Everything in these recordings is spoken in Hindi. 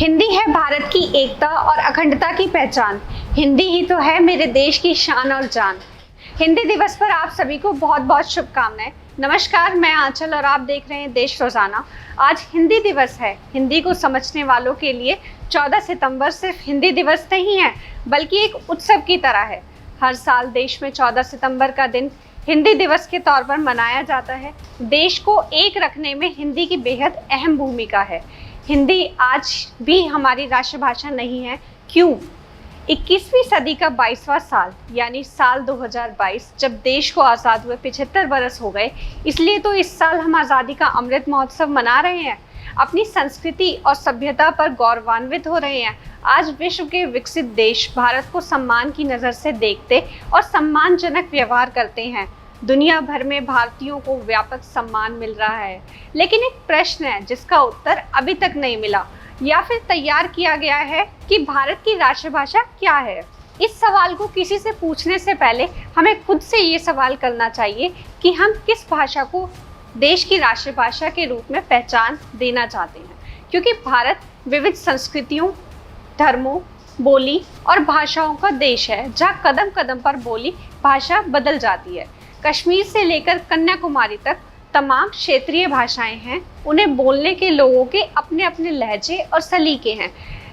हिंदी है भारत की एकता और अखंडता की पहचान। हिंदी ही तो है मेरे देश की शान और जान। हिंदी दिवस पर आप सभी को बहुत बहुत शुभकामनाएं। नमस्कार, मैं आंचल और आप देख रहे हैं देश रोजाना। आज हिंदी दिवस है। हिंदी को समझने वालों के लिए 14 सितंबर सिर्फ हिंदी दिवस नहीं है, बल्कि एक उत्सव की तरह है। हर साल देश में 14 सितंबर का दिन हिंदी दिवस के तौर पर मनाया जाता है। देश को एक रखने में हिंदी की बेहद अहम भूमिका है। हिंदी आज भी हमारी राष्ट्रभाषा नहीं है। क्यों? 21वीं सदी का 22वां साल यानी साल 2022, जब देश को आज़ाद हुए 75 बरस हो गए, इसलिए तो इस साल हम आज़ादी का अमृत महोत्सव मना रहे हैं। अपनी संस्कृति और सभ्यता पर गौरवान्वित हो रहे हैं। आज विश्व के विकसित देश भारत को सम्मान की नज़र से देखते और सम्मानजनक व्यवहार करते हैं। दुनिया भर में भारतीयों को व्यापक सम्मान मिल रहा है, लेकिन एक प्रश्न है जिसका उत्तर अभी तक नहीं मिला या फिर तैयार किया गया है कि भारत की राष्ट्रभाषा क्या है। इस सवाल को किसी से पूछने से पहले हमें खुद से ये सवाल करना चाहिए कि हम किस भाषा को देश की राष्ट्रभाषा के रूप में पहचान देना चाहते हैं, क्योंकि भारत विविध संस्कृतियों, धर्मों, बोली और भाषाओं का देश है, जहाँ कदम कदम पर बोली भाषा बदल जाती है। कश्मीर से लेकर कन्याकुमारी तक तमाम क्षेत्रीय भाषाएं हैं। उन्हें बोलने के लोगों के अपने अपने लहजे और सलीके हैं,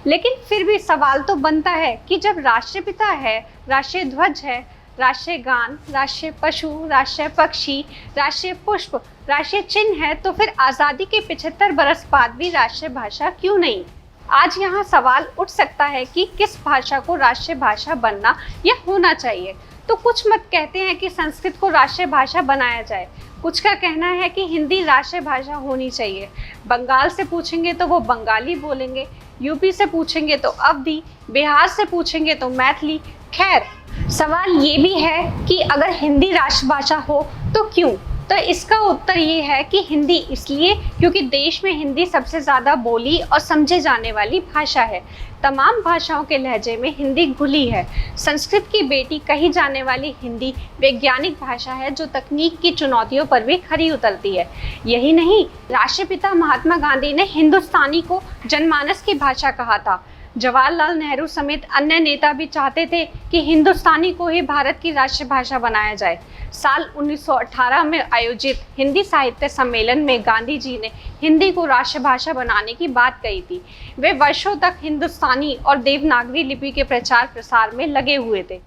लेकिन फिर भी सवाल तो बनता है कि जब राष्ट्रपिता है, राष्ट्रीय ध्वज है, राष्ट्रीय गान, राष्ट्रीय पशु, राष्ट्रीय पक्षी, राष्ट्रीय पुष्प, राष्ट्रीय चिन्ह है, तो फिर आज़ादी के 75 बरस बाद भी राष्ट्रीय भाषा क्यों नहीं? आज यहाँ सवाल उठ सकता है कि किस भाषा को राष्ट्रीय भाषा बनना या होना चाहिए। तो कुछ मत कहते हैं कि संस्कृत को राष्ट्रीय भाषा बनाया जाए, कुछ का कहना है कि हिंदी राष्ट्रीय भाषा होनी चाहिए। बंगाल से पूछेंगे तो वो बंगाली बोलेंगे, यूपी से पूछेंगे तो अवधी, बिहार से पूछेंगे तो मैथिली। खैर, सवाल ये भी है कि अगर हिंदी राष्ट्रभाषा हो तो क्यों? तो इसका उत्तर ये है कि हिंदी इसलिए क्योंकि देश में हिंदी सबसे ज़्यादा बोली और समझे जाने वाली भाषा है। तमाम भाषाओं के लहजे में हिंदी घुली है। संस्कृत की बेटी कही जाने वाली हिंदी वैज्ञानिक भाषा है, जो तकनीक की चुनौतियों पर भी खरी उतरती है। यही नहीं, राष्ट्रपिता महात्मा गांधी ने हिंदुस्तानी को जनमानस की भाषा कहा था। जवाहरलाल नेहरू समेत अन्य नेता भी चाहते थे कि हिंदुस्तानी को ही भारत की राष्ट्रभाषा बनाया जाए। साल 1918 में आयोजित हिंदी साहित्य सम्मेलन में गांधी जी ने हिंदी को राष्ट्रभाषा बनाने की बात कही थी। वे वर्षों तक हिंदुस्तानी और देवनागरी लिपि के प्रचार प्रसार में लगे हुए थे।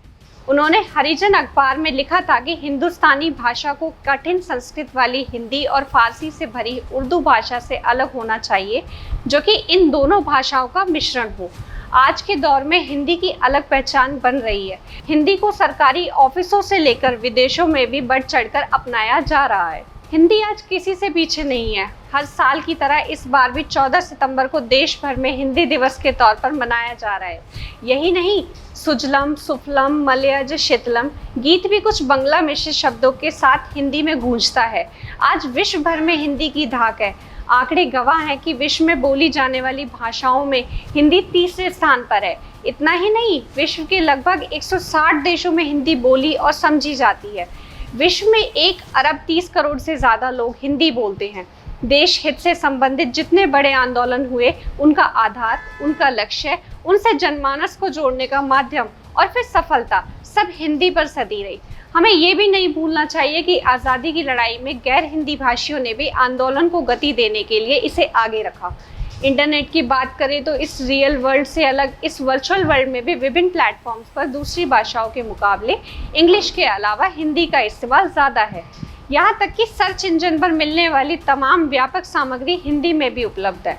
उन्होंने हरिजन अखबार में लिखा था कि हिंदुस्तानी भाषा को कठिन संस्कृत वाली हिंदी और फारसी से भरी उर्दू भाषा से अलग होना चाहिए, जो कि इन दोनों भाषाओं का मिश्रण हो। आज के दौर में हिंदी की अलग पहचान बन रही है। हिंदी को सरकारी ऑफिसों से लेकर विदेशों में भी बढ़ चढ़कर अपनाया जा रहा है। हिंदी आज किसी से पीछे नहीं है। हर साल की तरह इस बार भी 14 सितंबर को देश भर में हिंदी दिवस के तौर पर मनाया जा रहा है। यही नहीं, सुजलम, सुफलम, मलयज, शीतलम गीत भी कुछ बांग्ला मिश्रित शब्दों के साथ हिंदी में गूंजता है। आज विश्व भर में हिंदी की धाक है। आंकड़े गवाह हैं कि विश्व में बोली जाने वाली भाषाओं में हिंदी तीसरे स्थान पर है। इतना ही नहीं, विश्व के लगभग 160 देशों में हिंदी बोली और समझी जाती है। विश्व में 1 अरब 30 करोड़ से ज़्यादा लोग हिंदी बोलते हैं। देश हित से संबंधित जितने बड़े आंदोलन हुए, उनका आधार, उनका लक्ष्य, उनसे जनमानस को जोड़ने का माध्यम और फिर सफलता सब हिंदी पर सधी रही। हमें ये भी नहीं भूलना चाहिए कि आज़ादी की लड़ाई में गैर हिंदी भाषियों ने भी आंदोलन को गति देने के लिए इसे आगे रखा। इंटरनेट की बात करें तो इस रियल वर्ल्ड से अलग इस वर्चुअल वर्ल्ड में भी विभिन्न प्लेटफॉर्म्स पर दूसरी भाषाओं के मुकाबले इंग्लिश के अलावा हिंदी का इस्तेमाल ज़्यादा है। यहाँ तक कि सर्च इंजन पर मिलने वाली तमाम व्यापक सामग्री हिंदी में भी उपलब्ध है।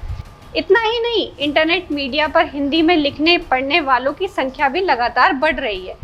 इतना ही नहीं, इंटरनेट मीडिया पर हिंदी में लिखने पढ़ने वालों की संख्या भी लगातार बढ़ रही है।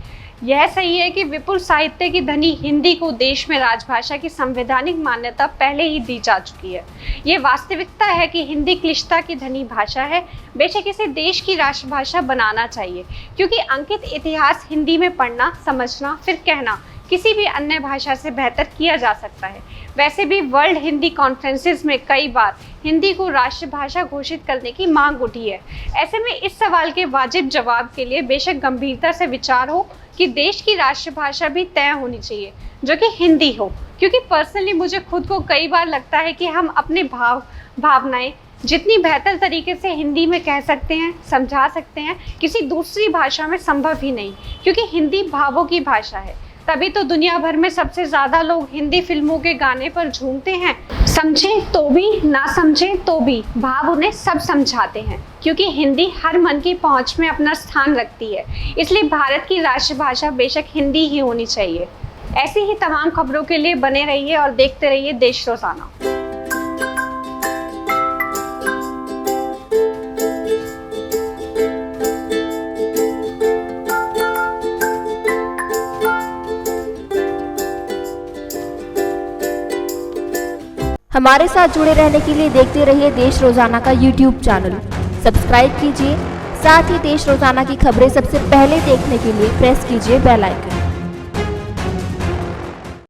यह सही है कि विपुल साहित्य की धनी हिंदी को देश में राजभाषा की संवैधानिक मान्यता पहले ही दी जा चुकी है। ये वास्तविकता है कि हिंदी क्लिष्टता की धनी भाषा है। बेशक इसे देश की राष्ट्रभाषा बनाना चाहिए, क्योंकि अंकित इतिहास हिंदी में पढ़ना, समझना, फिर कहना किसी भी अन्य भाषा से बेहतर किया जा सकता है। वैसे भी वर्ल्ड हिंदी कॉन्फ्रेंसेस में कई बार हिंदी को राष्ट्रभाषा घोषित करने की मांग उठी है। ऐसे में इस सवाल के वाजिब जवाब के लिए बेशक गंभीरता से विचार हो कि देश की राष्ट्रभाषा भी तय होनी चाहिए, जो कि हिंदी हो। क्योंकि पर्सनली मुझे खुद को कई बार लगता है कि हम अपने भावनाएं जितनी बेहतर तरीके से हिंदी में कह सकते हैं, समझा सकते हैं, किसी दूसरी भाषा में संभव ही नहीं, क्योंकि हिंदी भावों की भाषा है। तभी तो दुनिया भर में सबसे ज़्यादा लोग हिंदी फिल्मों के गाने पर झूमते हैं। समझें तो भी, ना समझें तो भी, भाव उन्हें सब समझाते हैं, क्योंकि हिंदी हर मन की पहुंच में अपना स्थान रखती है। इसलिए भारत की राष्ट्रभाषा बेशक हिंदी ही होनी चाहिए। ऐसी ही तमाम खबरों के लिए बने रहिए और देखते रहिए देश रोजाना। हमारे साथ जुड़े रहने के लिए देखते रहिए देश रोजाना का YouTube चैनल सब्सक्राइब कीजिए। साथ ही देश रोजाना की खबरें सबसे पहले देखने के लिए प्रेस कीजिए बेल आइकन।